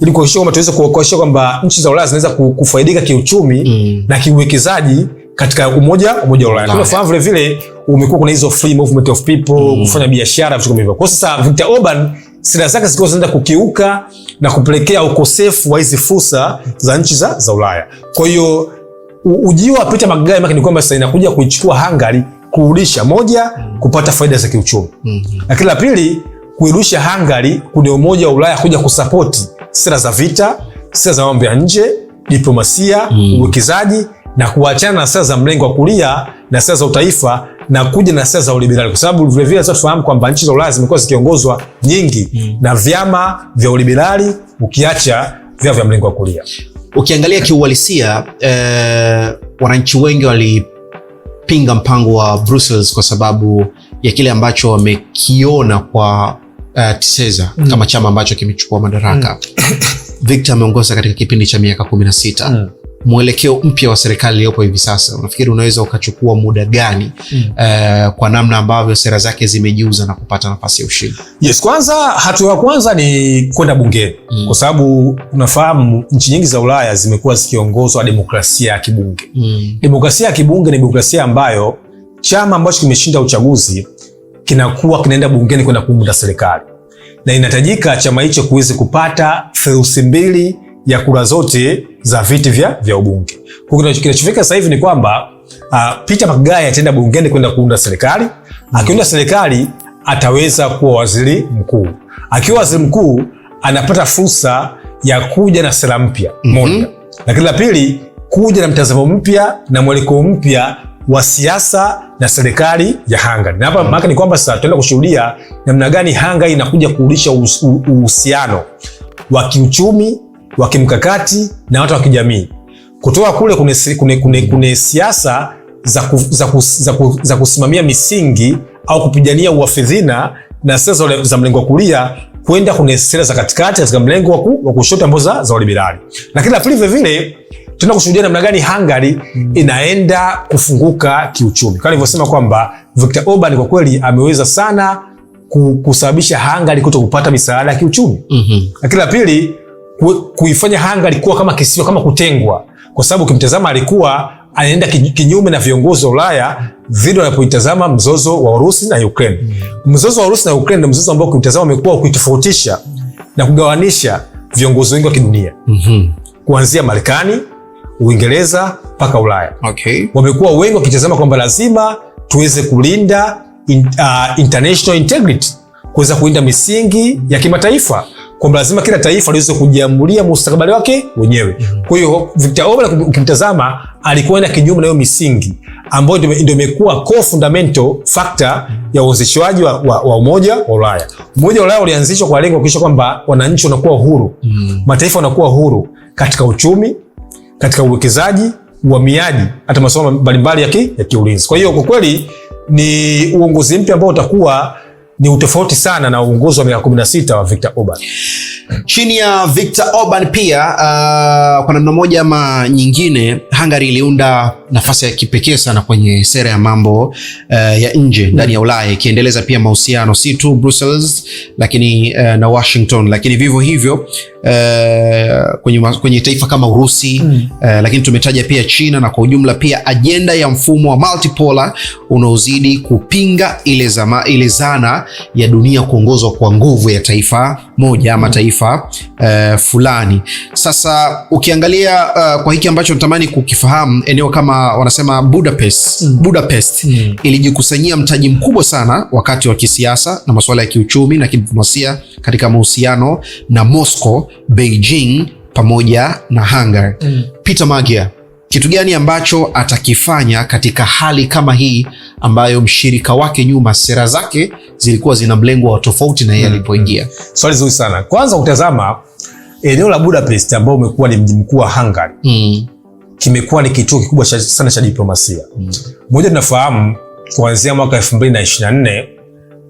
ili kuhakikisha kwamba tuweze kuhakikisha kwamba nchi za Ulaya zinaweza kufaidika kiuchumi na kiuwekezaji katika umoja wa Ulaya. Kwa sababu vile umekuwa kuna hizo free movement of people, kufanya biashara, vitu kama hivyo. Kwa sasa Viktor Orban sera zake zilikuwa zinaenda kukiuka na kupelekea ukosefu wa hizi fursa za nchi za Ulaya. Kwa hiyo ujio wa Peter Buttigieg ni kwamba sasa inakuja kuichukua Hungary, kurudisha moja, kupata faida za kiuchumi. Lakini la pili, kuirudisha Hungary kwenye umoja wa Ulaya kuja kusapoti sera za vita, sera za mambo ya nje, diplomasia, uwekezaji, na kuachana na sera za mrengo wa kulia na sera za utaifa na kuja na sera za uliberali, kwa sababu vile vile sasa tufahamu kwamba nchi za Ulaya zimekuwa zikiongozwa nyingi na vyama vya uliberali, ukiacha vya mrengo wa kulia.
Ukiangalia kiuhalisia, wananchi wengi walipinga mpango wa Brussels kwa sababu ya kile ambacho wamekiona kwa TISEZA kama chama ambacho kimechukua madaraka. Victor ameongoza katika kipindi cha miaka 16. Mwelekeo mpya wa serikali iliyopo hivi sasa, unafikiri unaweza ukachukua muda gani kwa namna ambavyo sera zake zimejiuza na kupata nafasi ya ushindi?
Yes, kwanza hatua ya kwanza ni kwenda bungeni. Kwa sababu unafahamu nchi nyingi za Ulaya zimekuwa zikiongozwa demokrasia ya kibunge. Demokrasia ya kibunge ni demokrasia ambayo chama ambacho kimeshinda uchaguzi kinakuwa kinaenda bungeni kwenda kuunda serikali. Na inahitajika chama hicho kuweze kupata 2/3 ya kura zote za viti vya ubunge. Kwa hiyo kinachofika sasa hivi ni kwamba Peter Buttigieg ataenda bungeni kwenda kuunda serikali. Akiunda serikali ataweza kuwa waziri mkuu. Akiwa waziri mkuu anapata fursa ya kuja na sera mpya moja. Lakini la pili, kuja na mtazamo mpya na mwelekeo mpya wa siasa na serikali ya Hungary. Na hapa maana ni kwamba sasa tunaenda kushuhudia namna gani Hungary inakuja kurudisha uhusiano wa kiuchumi, wa kimkakati na hata wa kijamii. Kutoka kule kuna siasa za kusimamia misingi au kupigania uafidhina na sera za mlengo wa kulia kwenda kwenye sera za katikati katika mlengo wa kushoto ambazo za uliberali. Lakini la pili vile vile tuna kushuhudia namna gani Hungary inaenda kufunguka kiuchumi. Kama nilivyosema kwamba Viktor Orban kwa kweli ameweza sana kusababisha Hungary kuto kupata misaada ya kiuchumi. Lakini la pili kuifanya Hungary kuwa kama kisiwa, kama kutengwa, kwa sababu ukimtazama alikuwa anaenda kinyume na viongozi wa Ulaya vile wanapoitazama mzozo wa Urusi na Ukraine. Mzozo wa Urusi na Ukraine ni mzozo ambao ukimtazama umekuwa ukitofautisha na kugawanisha viongozi wengi wa kidunia. Kuanzia Marekani, Uingereza mpaka Ulaya. Wamekuwa wengi wakitazama kwamba lazima tuweze kulinda international integrity, kuweza kulinda misingi ya kimataifa, kwamba lazima kila taifa liweze kujiamulia mustakabali wake wenyewe. Kwa hiyo Viktor Orban ukimtazama alikuwa na kinyume na hiyo misingi ambayo ndio imekuwa core fundamental factor ya uanzishwaji wa Umoja wa Ulaya. Umoja wa Ulaya ulianzishwa kwa lengo kuhakikisha kwamba wananchi wanakuwa huru, mataifa wanakuwa huru katika uchumi, katika uwekezaji, uhamiaji, hata masuala mbalimbali ya kiulinzi. Kwa hiyo kwa kweli ni uongozi mpya ambao utakuwa ni utofauti sana na uongozi wa miaka 16 wa Viktor Orban.
Chini ya Viktor Orban pia kwa namna moja ama nyingine Hungary iliunda nafasi ya kipekee sana kwenye sera ya mambo ya nje ndani ya Ulaya, ikiendeleza pia mahusiano si tu Brussels lakini na Washington, lakini vivyo hivyo kwenye taifa kama Urusi, lakini tumetaja pia China, na kwa ujumla pia ajenda ya mfumo wa multipolar unaozidi kupinga ile zana ya dunia kuongozwa kwa nguvu ya taifa moja ama taifa fulani. Sasa ukiangalia kwa hiki ambacho natamani kukifahamu, eneo kama wanasema Budapest ilijikusanyia mtaji mkubwa sana wakati wa kisiasa na masuala ya kiuchumi na kidiplomasia katika mahusiano na Moscow, Beijing pamoja na Hungary. Peter Magyar, kitu gani ambacho atakifanya katika hali kama hii ambayo mshirika wake nyuma sera zake zilikuwa zina mlengo wa tofauti na yeye alipoingia?
Swali zuri sana. Kwanza utazama eneo la Budapest ambao umekuwa ni mji mkuu wa Hungary. Kimekuwa ni kituo kikubwa sana cha diplomasia. Mmoja tunafahamu kuanzia mwaka 2024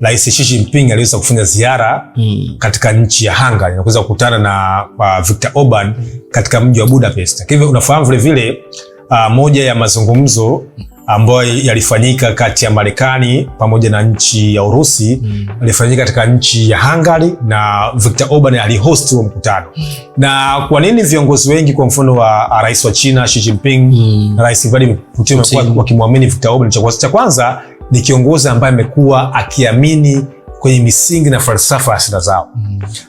Rais Xi Jinping aliweza kufanya ziara katika nchi ya Hungary na kuweza kukutana na Viktor Orban katika mji wa Budapest. Kwa hivyo unafahamu vile vile moja ya mazungumzo ambayo yalifanyika kati ya Marekani pamoja na nchi ya Urusi yalifanyika katika nchi ya Hungary na Viktor Orban alihost huo mkutano. Na kwa nini viongozi wengi kwa mfano wa rais wa China Xi Jinping na Rais Vladimir Putin wamekuwa wakimwamini Viktor Orban? Cha kwanza ni kiongozi ambaye amekuwa akiamini kwenye misingi na falsafa ya sera zao.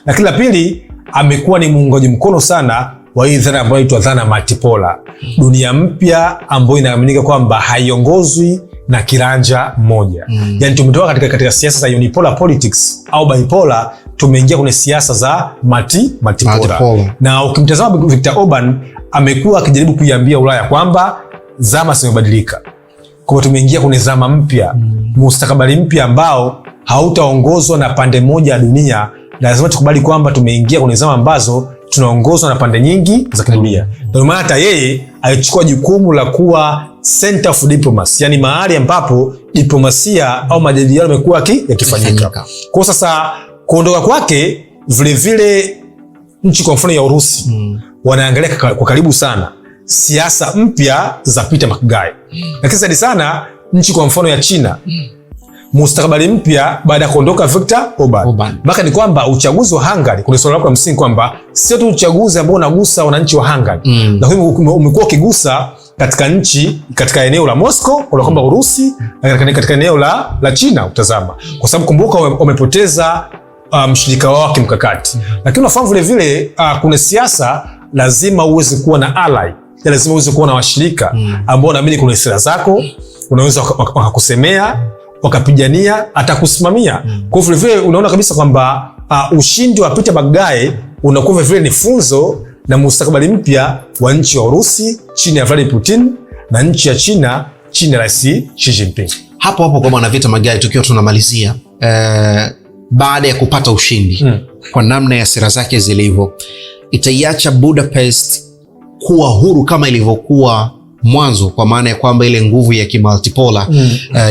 Lakini la pili, amekuwa ni muungaji mkono sana wa hii dhana ambayo inaitwa dhana multipolar, dunia mpya ambayo inaaminika kwamba haiongozwi na kiranja moja. Yani tumetoka katika siasa za unipolar politics au bipolar, tumeingia kwenye siasa za multipolar. Na ukimtazama Viktor Orban amekuwa akijaribu kuiambia Ulaya kwamba zama zimebadilika. Kwa tumeingia kwenye zama mpya, mustakabali mpya ambao hautaongozwa na pande moja ya dunia. Lazima tukubali kwamba tumeingia kwenye zama ambazo tunaongozwa na pande nyingi za kidunia. Ndio maana hata yeye alichukua jukumu la kuwa center of diplomacy, yani mahali ambapo diplomasia au majadiliano yamekuwa yakifanyika. Kwa sasa kuondoka kwake, vile vile nchi kwa mfano ya Urusi wanaangalia kwa karibu sana siasa mpya za Peter Magyar. Lakini zaidi sana nchi kwa mfano ya China, mustakabali mpya baada ya kuondoka Viktor Orban. Maka ni kwamba uchaguzi wa Hungary, kuna swali la msingi kwamba sio tu uchaguzi ambao unagusa wananchi wa Hungary, lakini umekuwa ukigusa katika eneo la Moscow, kwa kwamba Urusi, katika eneo la China utazama. Kwa sababu kumbuka wamepoteza mshirika wao kimkakati. Lakini unafahamu vile vile kuna siasa lazima uweze kuwa na ally, lazima uweze kuwa na washirika ambao wanaamini kuna sera zako, unaweza wakakusemea, wakapigania, atakusimamia. Kwa hivyo vile unaona kabisa kwamba ushindi wa Peter Magyar unakuwa vile ni funzo na mustakabali mpya wa nchi ya Urusi chini ya Vladimir Putin na nchi ya China chini ya Rais Xi Jinping.
Hapo kwa Bwana Viktor Magyar tukiwa tunamalizia, baada ya kupata ushindi kwa namna ya sera zake zilivyo, itaiacha Budapest kuwa huru kama ilivyokuwa mwanzo, kwa maana ya kwamba ile nguvu ya kimultipolar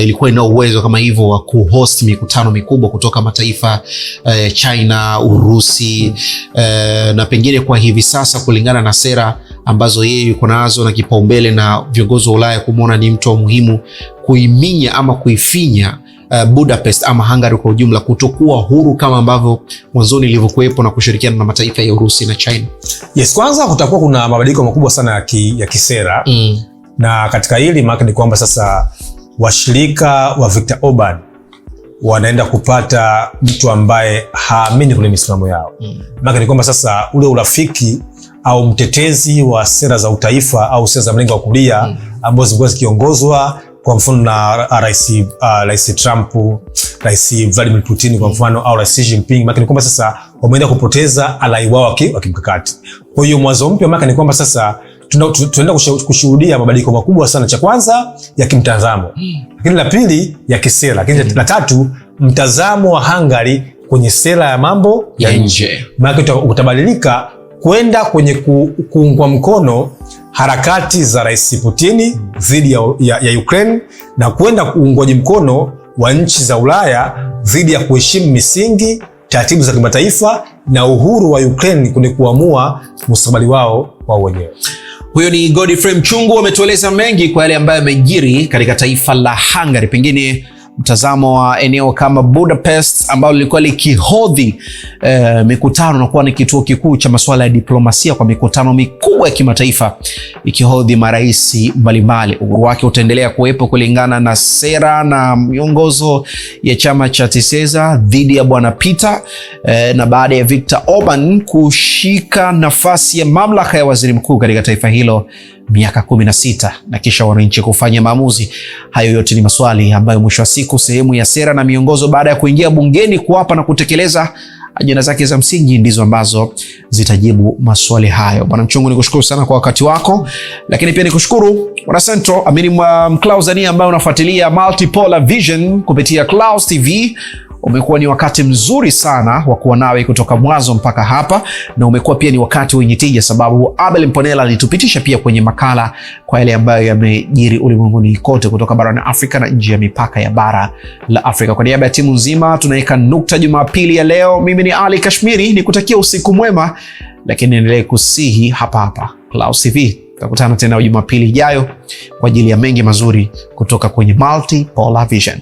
ilikuwa ina uwezo kama hivyo wa kuhost mikutano mikubwa kutoka mataifa China, Urusi na pengine kwa hivi sasa kulingana na sera ambazo yeye yuko nazo na kipaumbele na viongozi wa Ulaya kumwona ni mtu wa muhimu, kuiminya ama kuifinya Budapest ama Hungary kwa ujumla kutokuwa huru kama ambavyo mwanzoni ilivyokuwepo na kushirikiana na mataifa ya Urusi na China.
Yes, kwanza kutakuwa kuna mabadiliko makubwa sana ya kisera na katika hili maana ni kwamba sasa washirika wa Viktor Orban wanaenda kupata mtu ambaye haamini kwenye misimamo yao. Maana ni kwamba sasa ule urafiki au mtetezi wa sera za utaifa au sera za mrengo wa kulia ambazo zilikuwa zikiongozwa kwa mfano na Rais Trump, Rais Vladimir Putin kwa mfano, au Rais Xi Jinping, maana ni kwamba sasa wameenda kupoteza alai wao wa kimkakati. Kwa hiyo mwanzo mpya maana ni kwamba sasa tunaenda kushuhudia mabadiliko makubwa sana, cha kwanza ya kimtazamo, lakini la pili ya kisera, lakini la tatu mtazamo wa Hungary kwenye sera ya mambo ya nje. Maana utabadilika kwenda kwenye kuungwa mkono harakati za Rais Putin dhidi ya Ukraine na kwenda kuungwaji mkono wa nchi za Ulaya dhidi ya kuheshimu misingi, taratibu za kimataifa na uhuru wa Ukraine kwenye kuamua mustakabali wao wenyewe.
Huyo ni Godfrey Mchungu, ametueleza mengi kwa yale ambayo yamejiri katika taifa la Hungary. Pengine mtazamo wa eneo kama Budapest ambalo lilikuwa likihodhi mikutano na kuwa ni kituo kikuu cha masuala ya diplomasia kwa mikutano mikubwa ya kimataifa, ikihodhi marais mbalimbali. Uhuru wake utaendelea kuwepo kulingana na sera na miongozo ya chama cha TISEZA dhidi ya Bwana Peter, na baada ya Viktor Orban kushika nafasi ya mamlaka ya waziri mkuu katika taifa hilo miaka 16 na kisha wananchi kufanya maamuzi. Hayo yote ni maswali ambayo mwisho wa siku sehemu ya sera na miongozo baada ya kuingia bungeni kuapa na kutekeleza ajenda zake za msingi ndizo ambazo zitajibu maswali hayo. Bwana Mchungu, nikushukuru sana kwa wakati wako, lakini pia nikushukuru Bwana Central Amini Mklauzani ambaye unafuatilia Multipolar Vision kupitia Clouds TV. Umekuwa ni wakati mzuri sana wa kuwa nawe kutoka mwanzo mpaka hapa, na umekuwa pia ni wakati wenye tija sababu Abel Mponela alitupitisha pia kwenye makala kwa yale ambayo yamejiri ulimwenguni kote kutoka barani Afrika na nje ya mipaka ya bara la Afrika. Kwa niaba ya timu nzima tunaweka nukta Jumapili ya leo. Mimi ni Ali Kashmiri, nikutakia usiku mwema, lakini endelee kusihi hapa Clouds TV. Tutakutana tena Jumapili ijayo kwa ajili ya mengi mazuri kutoka kwenye Multipolar Vision.